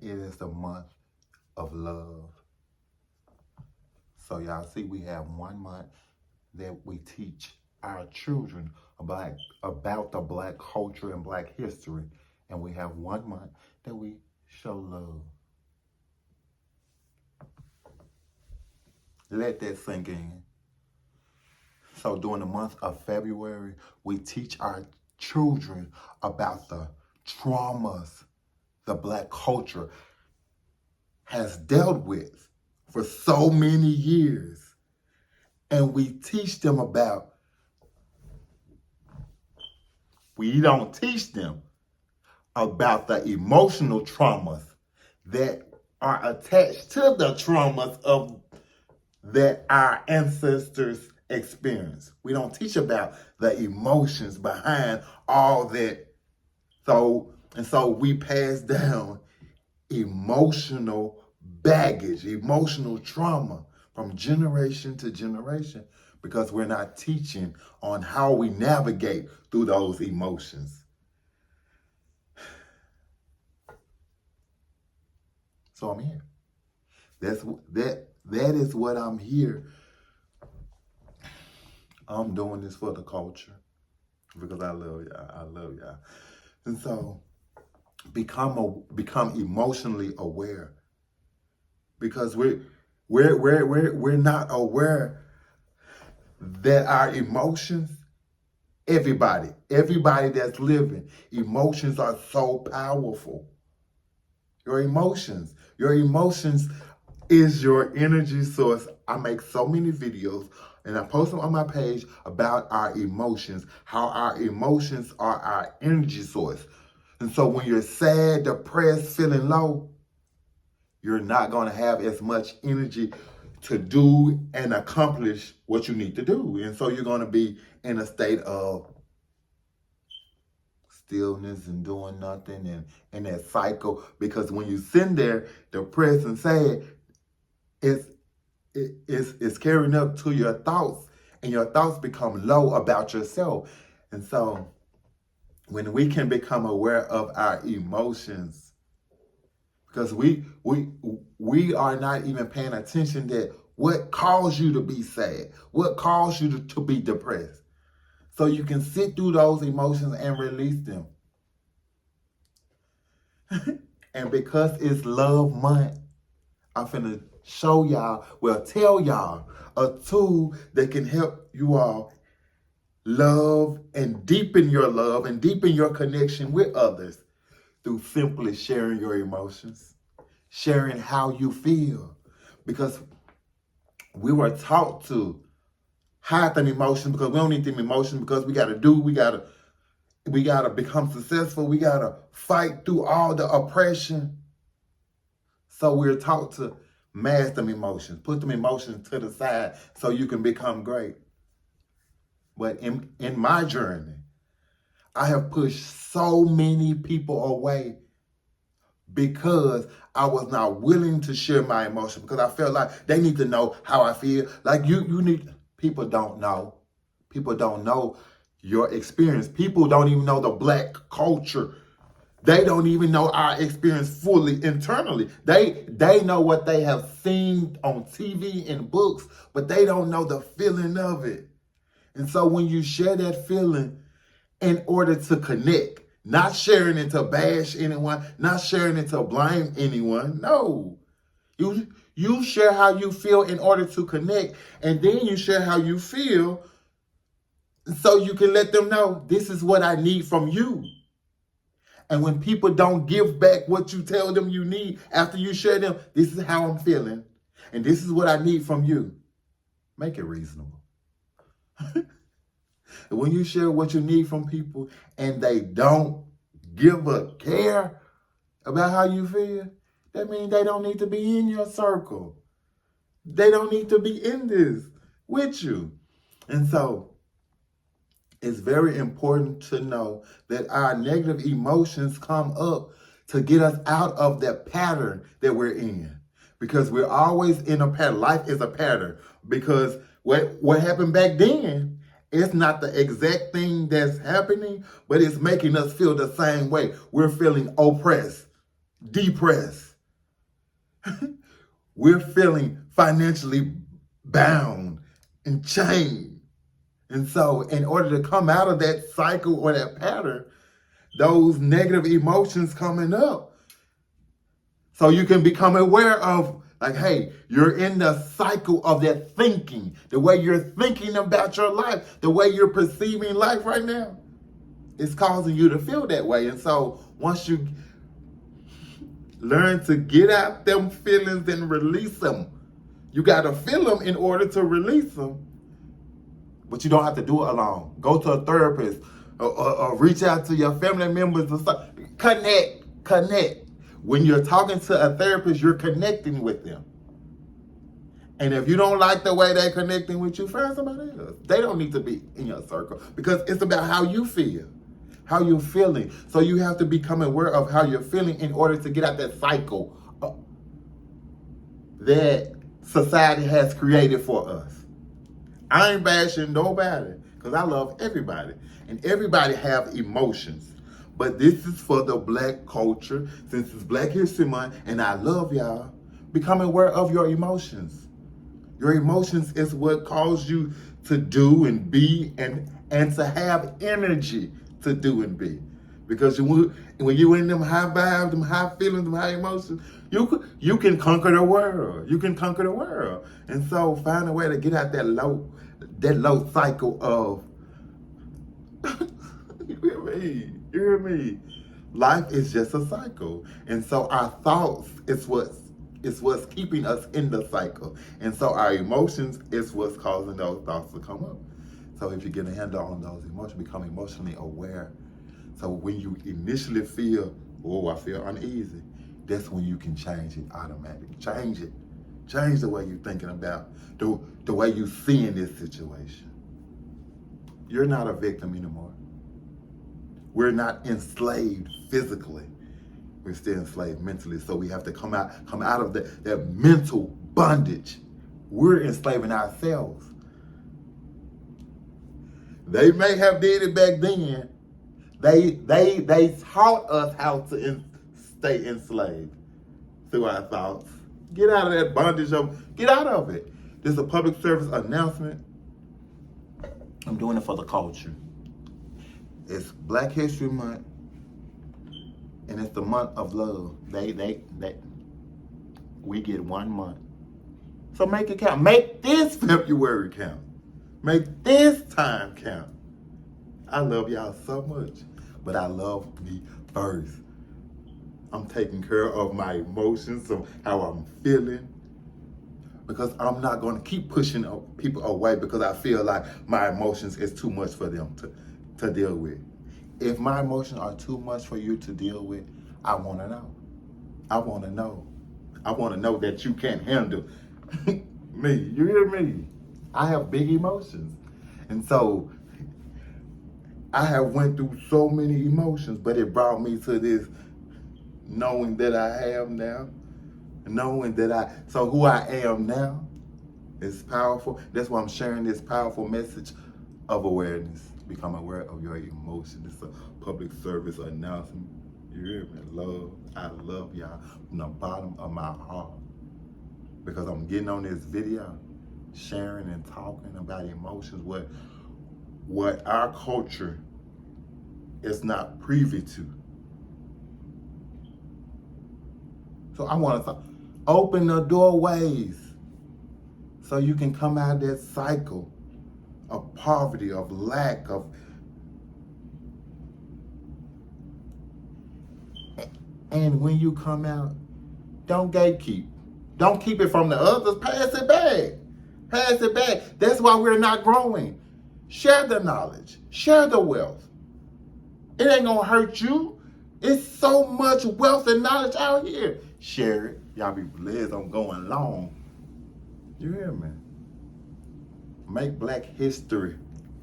It is the month of love. So y'all see, we have 1 month that we teach our children about the Black culture and Black history. And we have 1 month that we show love. Let that sink in. So during the month of February, we teach our children about the traumas the Black culture has dealt with for so many years. And we teach them we don't teach them about the emotional traumas that are attached to the traumas that our ancestors experienced. We don't teach about the emotions behind all that. So we pass down emotional baggage, emotional trauma from generation to generation because we're not teaching on how we navigate through those emotions. So I'm here. That is what I'm here. I'm doing this for the culture because I love y'all. I love y'all. And so become emotionally aware because we're not aware that our emotions, everybody that's living, emotions are so powerful. Your emotions is your energy source. I make so many videos and I post them on my page about our emotions, how our emotions are our energy source. And so when you're sad, depressed, feeling low, you're not going to have as much energy to do and accomplish what you need to do. And so you're going to be in a state of stillness and doing nothing and that cycle. Because when you sit there depressed and sad, it's carrying up to your thoughts, and your thoughts become low about yourself. And so when we can become aware of our emotions, because we are not even paying attention that what caused you to be sad, what caused you to be depressed. So you can sit through those emotions and release them. And because it's love month, I'm finna show y'all, tell y'all a tool that can help you all love and deepen your connection with others through simply sharing your emotions, sharing how you feel. Because we were taught to hide them emotions because we don't need them emotions because we gotta become successful, we gotta fight through all the oppression. So we're taught to mask them emotions, put them emotions to the side so you can become great. But in my journey, I have pushed so many people away because I was not willing to share my emotions because I felt like they need to know how I feel. Like people don't know. People don't know your experience. People don't even know the Black culture. They don't even know our experience fully internally. They know what they have seen on TV and books, but they don't know the feeling of it. And so when you share that feeling in order to connect, not sharing it to bash anyone, not sharing it to blame anyone, no. You share how you feel in order to connect, and then you share how you feel so you can let them know this is what I need from you. And when people don't give back what you tell them you need after you share them, this is how I'm feeling, and this is what I need from you. Make it reasonable. When you share what you need from people and they don't give a care about how you feel, that means they don't need to be in your circle. They don't need to be in this with you. And so it's very important to know that our negative emotions come up to get us out of that pattern that we're in. Because we're always in a pattern. Life is a pattern. Because what happened back then, it's not the exact thing that's happening, but it's making us feel the same way. We're feeling oppressed, depressed, we're feeling financially bound and chained. And so in order to come out of that cycle or that pattern, those negative emotions coming up, so you can become aware of, like, hey, you're in the cycle of that thinking, the way you're thinking about your life, the way you're perceiving life right now. It's causing you to feel that way. And so once you learn to get out them feelings and release them, you got to feel them in order to release them. But you don't have to do it alone. Go to a therapist or reach out to your family members. Or something. Connect. When you're talking to a therapist, you're connecting with them. And if you don't like the way they're connecting with you, find somebody else. They don't need to be in your circle because it's about how you feel, how you're feeling. So you have to become aware of how you're feeling in order to get out that cycle that society has created for us. I ain't bashing nobody because I love everybody. And everybody have emotions. But this is for the Black culture, since it's Black History Month, and I love y'all. Become aware of your emotions. Your emotions is what causes you to do and be and to have energy to do and be. Because when you're in them high vibes, them high feelings, them high emotions, you can conquer the world. You can conquer the world. And so find a way to get out that low cycle of You hear me? Life is just a cycle. And so our thoughts is what's keeping us in the cycle. And so our emotions is what's causing those thoughts to come up. So if you get a handle on those emotions, become emotionally aware. So when you initially feel, I feel uneasy, that's when you can change it automatically. Change it. Change the way you're thinking about, the way you're seeing this situation. You're not a victim anymore. We're not enslaved physically. We're still enslaved mentally. So we have to come out of that mental bondage. We're enslaving ourselves. They may have did it back then. They taught us how to stay enslaved through our thoughts. Get out of that bondage. Get out of it. This is a public service announcement. I'm doing it for the culture. It's Black History Month, and it's the month of love. We get 1 month. So make it count. Make this February count. Make this time count. I love y'all so much, but I love me first. I'm taking care of my emotions, of how I'm feeling, because I'm not going to keep pushing people away because I feel like my emotions is too much for them to deal with. If my emotions are too much for you to deal with, I want to know. I want to know. I want to know that you can't handle me. You hear me? I have big emotions. And so I have went through so many emotions, but it brought me to this knowing that I have now. So who I am now is powerful. That's why I'm sharing this powerful message of awareness. Become aware of your emotions. It's a public service announcement. You hear me? Love. I love y'all from the bottom of my heart. Because I'm getting on this video, sharing and talking about emotions, what our culture is not privy to. So I want to open the doorways so you can come out of that cycle of poverty, of lack, and when you come out, don't gatekeep. Don't keep it from the others. Pass it back. Pass it back. That's why we're not growing. Share the knowledge. Share the wealth. It ain't gonna hurt you. It's so much wealth and knowledge out here. Share it. Y'all be blessed. I'm going long. You hear me? Make Black history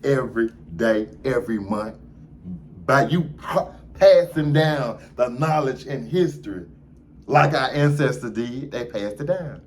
every day, every month, by you passing down the knowledge and history like our ancestors did. They passed it down.